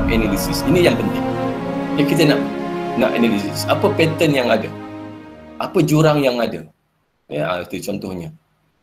analisis. Ini yang penting. Yang kita nak analisis. Apa pattern yang ada? Apa jurang yang ada? Ya, itu contohnya.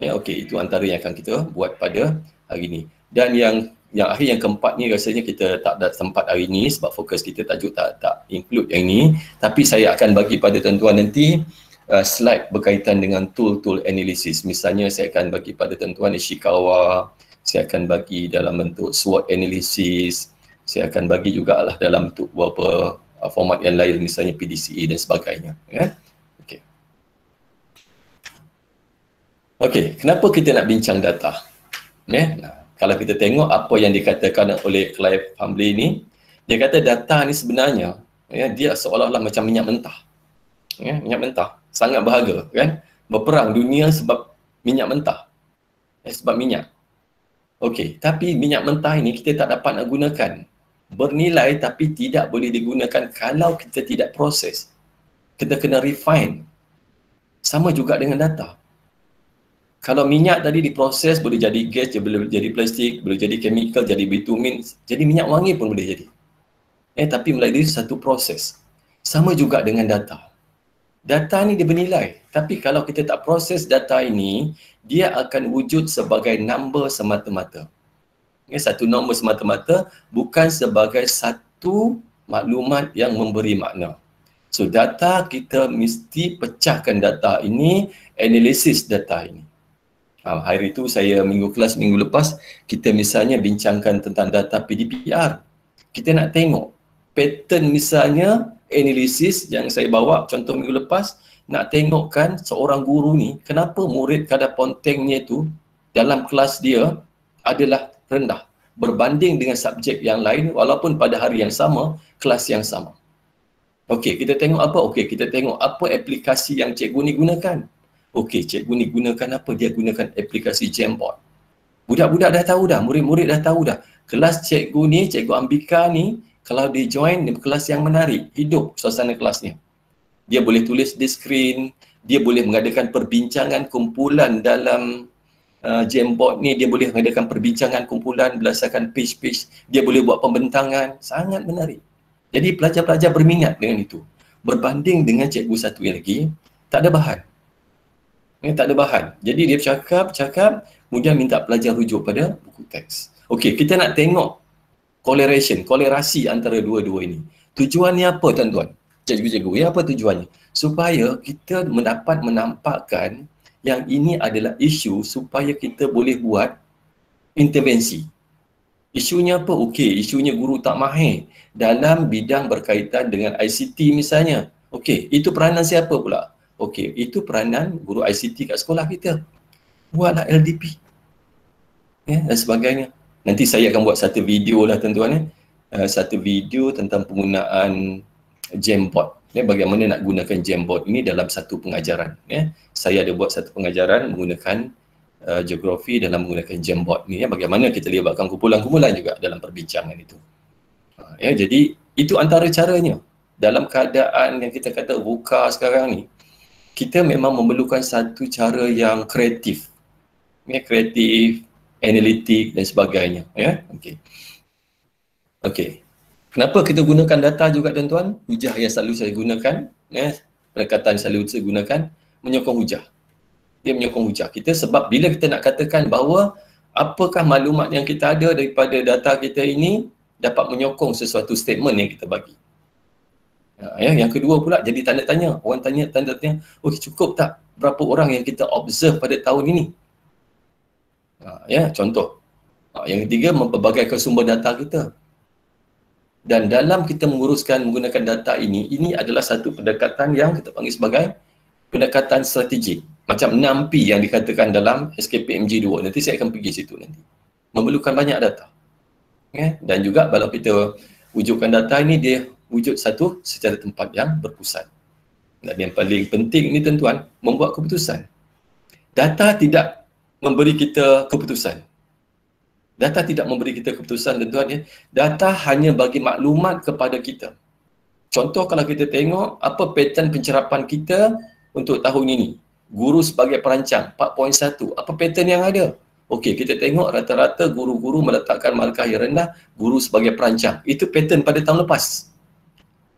Ya, okey, itu antara yang akan kita buat pada hari ini. Dan yang akhir, yang keempat ni rasanya kita tak ada tempat hari ini sebab fokus kita tajuk tak include yang ini. Tapi saya akan bagi pada tuan-tuan nanti slide berkaitan dengan tool-tool analisis. Misalnya saya akan bagi pada tuan-tuan Ishikawa, saya akan bagi dalam bentuk SWOT analysis, saya akan bagi jugalah dalam bentuk beberapa format yang lain, misalnya PDCA dan sebagainya. Ya. Okey, kenapa kita nak bincang data? Nah, kalau kita tengok apa yang dikatakan oleh Clive Humbley ni, dia kata data ni sebenarnya dia seolah-olah macam minyak mentah. Minyak mentah, sangat berharga kan? Berperang dunia sebab minyak mentah. Sebab minyak. Okey, tapi minyak mentah ini kita tak dapat nak gunakan. Bernilai tapi tidak boleh digunakan kalau kita tidak proses. Kita kena refine. Sama juga dengan data. Kalau minyak tadi diproses, boleh jadi gas, boleh jadi plastik, boleh jadi chemical, jadi bitumen, jadi minyak wangi pun boleh jadi. Tapi melalui satu proses. Sama juga dengan data. Data ni dia bernilai, tapi kalau kita tak proses data ini, dia akan wujud sebagai number semata-mata. Satu nombor semata-mata, bukan sebagai satu maklumat yang memberi makna. So data, kita mesti pecahkan data ini, analisis data ini. Hari itu saya minggu lepas, kita misalnya bincangkan tentang data PDPR. Kita nak tengok pattern, misalnya analisis yang saya bawa contoh minggu lepas, nak tengokkan seorang guru ni, kenapa murid kadar pontengnya tu dalam kelas dia adalah rendah berbanding dengan subjek yang lain walaupun pada hari yang sama, kelas yang sama. Okey, kita tengok apa? Okey, kita tengok apa aplikasi yang cikgu ni gunakan. Okey, cikgu ni gunakan apa? Dia gunakan aplikasi Jamboard. Budak-budak dah tahu dah, murid-murid dah tahu dah. Kelas cikgu ni, Cikgu Ambika ni, kalau dia join kelas yang menarik, hidup suasana kelasnya. Dia boleh tulis di skrin, dia boleh mengadakan perbincangan kumpulan dalam Jamboard ni, dia boleh mengadakan perbincangan kumpulan berdasarkan page-page, dia boleh buat pembentangan, sangat menarik. Jadi pelajar-pelajar berminat dengan itu. Berbanding dengan cikgu satu yang lagi, tak ada bahan. Tak ada bahan. Jadi dia cakap, kemudian minta pelajar rujuk pada buku teks. Okey, kita nak tengok kolerasi antara dua-dua ini. Tujuannya apa tuan-tuan? Cikgu-cikgu, apa tujuannya? Supaya kita mendapat menampakkan yang ini adalah isu supaya kita boleh buat intervensi. Isunya apa? Okey, isunya guru tak mahir dalam bidang berkaitan dengan ICT misalnya. Okey, itu peranan siapa pula? Okey, itu peranan guru ICT kat sekolah kita. Buatlah LDP. Dan sebagainya. Nanti saya akan buat satu video lah tuan-tuan. Satu video tentang penggunaan Jamboard. Bagaimana nak gunakan Jamboard ini dalam satu pengajaran. Saya ada buat satu pengajaran menggunakan geografi dalam menggunakan Jamboard ni. Bagaimana kita libatkan kumpulan-kumpulan juga dalam perbincangan itu. Jadi itu antara caranya. Dalam keadaan yang kita kata VUCA sekarang ni, kita memang memerlukan satu cara yang kreatif. Kreatif, analitik dan sebagainya. Okey. Kenapa kita gunakan data juga tuan-tuan? Hujah yang selalu saya gunakan, pendekatan selalu saya gunakan, menyokong hujah. Dia menyokong hujah kita sebab bila kita nak katakan bahawa apakah maklumat yang kita ada daripada data kita ini dapat menyokong sesuatu statement yang kita bagi. Yang kedua pula jadi tanda tanya. Orang tanya tanda tanya, okey, cukup tak berapa orang yang kita observe pada tahun ini? Contoh. Yang ketiga, mempelbagaikan sumber data kita. Dan dalam kita menggunakan data ini adalah satu pendekatan yang kita panggil sebagai pendekatan strategik. Macam 6P yang dikatakan dalam SKPMG 2. Nanti saya akan pergi situ nanti. Memerlukan banyak data. Dan juga kalau kita wujudkan data ini, dia wujud satu secara tempat yang berpusat. Dan yang paling penting ni tuan-tuan, membuat keputusan. Data tidak memberi kita keputusan. Data tidak memberi kita keputusan tuan-tuan. Data hanya bagi maklumat kepada kita. Contoh kalau kita tengok apa pattern pencerapan kita untuk tahun ini. Guru sebagai perancang 4.1, apa pattern yang ada? Okey, kita tengok rata-rata guru-guru meletakkan markah yang rendah, guru sebagai perancang. Itu pattern pada tahun lepas.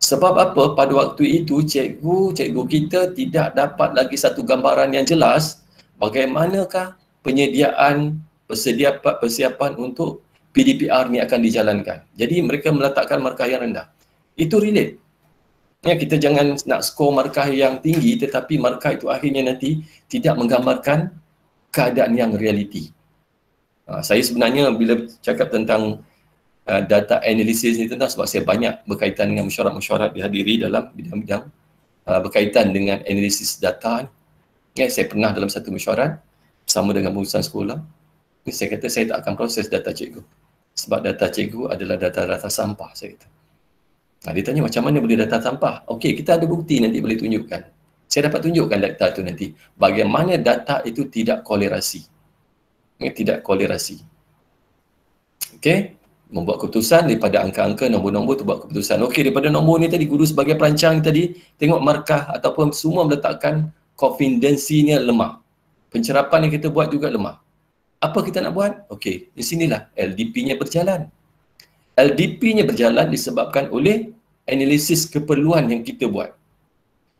Sebab apa? Pada waktu itu cikgu kita tidak dapat lagi satu gambaran yang jelas bagaimanakah penyediaan persiapan untuk PDPR ni akan dijalankan. Jadi mereka meletakkan markah yang rendah. Itu relate. Ya, kita jangan nak skor markah yang tinggi tetapi markah itu akhirnya nanti tidak menggambarkan keadaan yang realiti. Saya sebenarnya bila cakap tentang data analisis ni tentang sebab saya banyak berkaitan dengan mesyuarat-mesyuarat dihadiri dalam bidang-bidang berkaitan dengan analisis data ni. Ya, saya pernah dalam satu mesyuarat bersama dengan pengurusan sekolah. Saya kata saya tak akan proses data cikgu. Sebab data cikgu adalah data-data sampah, saya kata. Dia tanya macam mana boleh data sampah? Okey, kita ada bukti nanti boleh tunjukkan. Saya dapat tunjukkan data itu nanti. Bagaimana data itu tidak kolerasi. Tidak kolerasi. Okey, membuat keputusan daripada angka-angka, nombor-nombor tu buat keputusan. Okey, daripada nombor ni tadi, guru sebagai perancang tadi, tengok markah ataupun semua meletakkan konfidensinya lemah. Pencerapan yang kita buat juga lemah. Apa kita nak buat? Okey, di sinilah LDP-nya berjalan. LDP-nya berjalan disebabkan oleh analisis keperluan yang kita buat.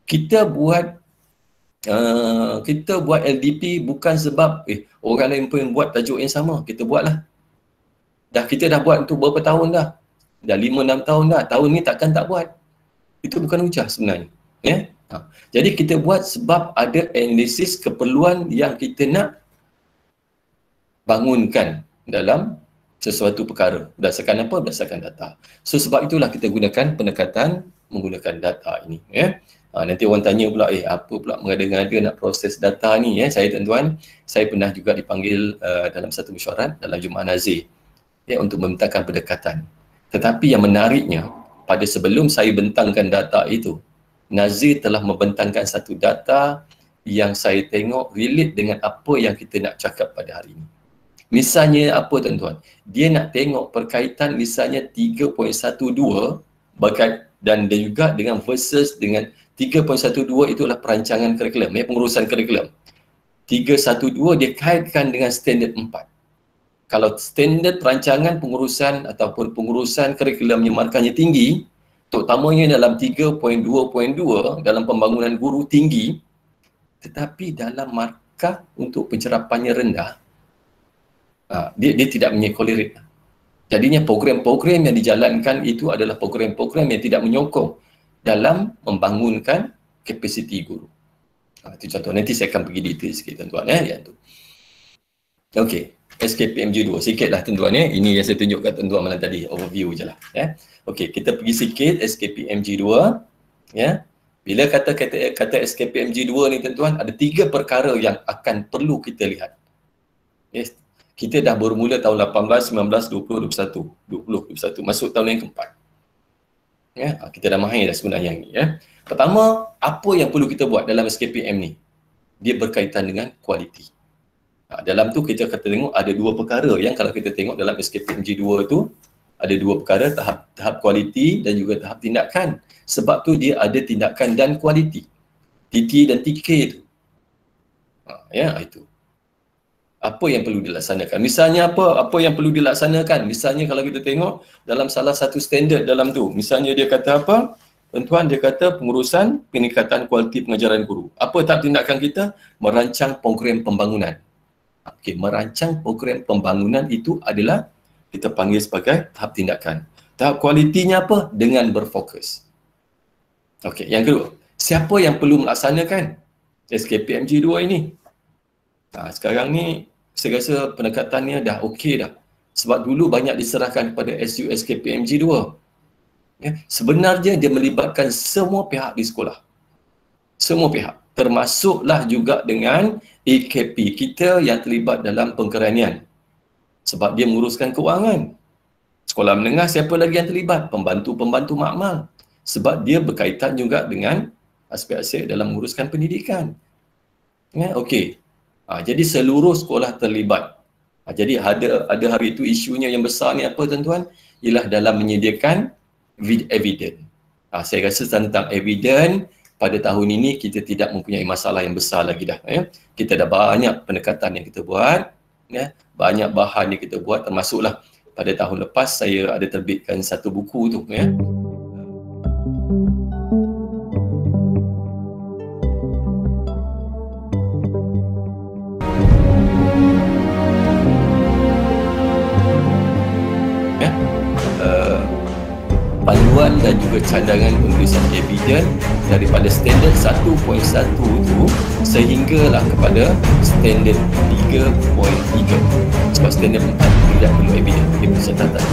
Kita buat LDP bukan sebab orang lain pun buat tajuk yang sama, kita buatlah. Kita dah buat untuk berapa tahun dah? Dah 5-6 tahun dah. Tahun ni takkan tak buat. Itu bukan hujah sebenarnya. Ya? Jadi kita buat sebab ada analisis keperluan yang kita nak bangunkan dalam sesuatu perkara. Berdasarkan apa? Berdasarkan data. So sebab itulah kita gunakan pendekatan menggunakan data ini. Ya? Nanti orang tanya pula, apa pula mengada-ngada nak proses data ni? Saya tuan-tuan, saya pernah juga dipanggil dalam satu mesyuarat dalam Jumaat Nazir untuk membentangkan pendekatan. Tetapi yang menariknya, pada sebelum saya bentangkan data itu, Nazir telah membentangkan satu data yang saya tengok relate dengan apa yang kita nak cakap pada hari ini. Misalnya apa tuan-tuan? Dia nak tengok perkaitan misalnya 3.12 dan juga dengan versus dengan 3.12 itulah perancangan kurikulum, pengurusan kurikulum. 3.12 dia kaitkan dengan standard 4. Kalau standard perancangan pengurusan ataupun pengurusan kurikulumnya markahnya tinggi, terutamanya dalam 3.2.2 dalam pembangunan guru tinggi, tetapi dalam markah untuk pencerapannya rendah, dia tidak menyekolerit. Jadinya program-program yang dijalankan itu adalah program-program yang tidak menyokong dalam membangunkan kapasiti guru. Itu contoh. Nanti saya akan pergi detail sikit tuan-tuan. Okey, SKPMG 2. Sikit lah tuan-tuan. Ini yang saya tunjukkan tuan-tuan malam tadi. Overview je lah. Okey, kita pergi sikit SKPMG 2. Bila kata SKPMG 2 ni tuan-tuan, ada 3 perkara yang akan perlu kita lihat. Kita dah bermula tahun 18, 19, 20, 21. Masuk tahun yang keempat. Kita dah mahir dah sebenarnya ni. Pertama, apa yang perlu kita buat dalam SKPM ni? Dia berkaitan dengan kualiti. Dalam tu kita kata tengok ada 2 perkara yang kalau kita tengok dalam SKPMG 2 tu ada 2 perkara, tahap kualiti dan juga tahap tindakan. Sebab tu dia ada tindakan dan kualiti. TT dan TK tu. Itu. Apa yang perlu dilaksanakan? Misalnya apa yang perlu dilaksanakan? Misalnya kalau kita tengok dalam salah satu standard dalam tu, misalnya dia kata apa? Tuan-tuan, dia kata pengurusan peningkatan kualiti pengajaran guru. Apa tahap tindakan kita? Merancang program pembangunan. Okey, merancang program pembangunan itu adalah kita panggil sebagai tahap tindakan. Tahap kualitinya apa? Dengan berfokus. Okey, yang kedua, siapa yang perlu melaksanakan SKPMG 2 ini? Sekarang ni saya rasa pendekatannya dah okey dah. Sebab dulu banyak diserahkan kepada SU SKPMG 2. Sebenarnya dia melibatkan semua pihak di sekolah. Semua pihak. Termasuklah juga dengan AKP kita yang terlibat dalam pengkeranian. Sebab dia menguruskan keuangan. Sekolah menengah siapa lagi yang terlibat? Pembantu-pembantu makmal. Sebab dia berkaitan juga dengan aspek-aspek dalam menguruskan pendidikan. Okey. Jadi seluruh sekolah terlibat. Jadi ada hari itu isunya yang besar ni apa tuan-tuan? Ialah dalam menyediakan evidence. Saya rasa tentang evidence pada tahun ini kita tidak mempunyai masalah yang besar lagi dah. Kita dah banyak pendekatan yang kita buat banyak bahan yang kita buat, termasuklah pada tahun lepas saya ada terbitkan satu buku tu ya. Panduan dan juga cadangan penulisan eviden daripada standard 1.1 itu sehinggalah kepada standard 3.3. Sebab standard 4 tidak perlu eviden, dia perlu catatan.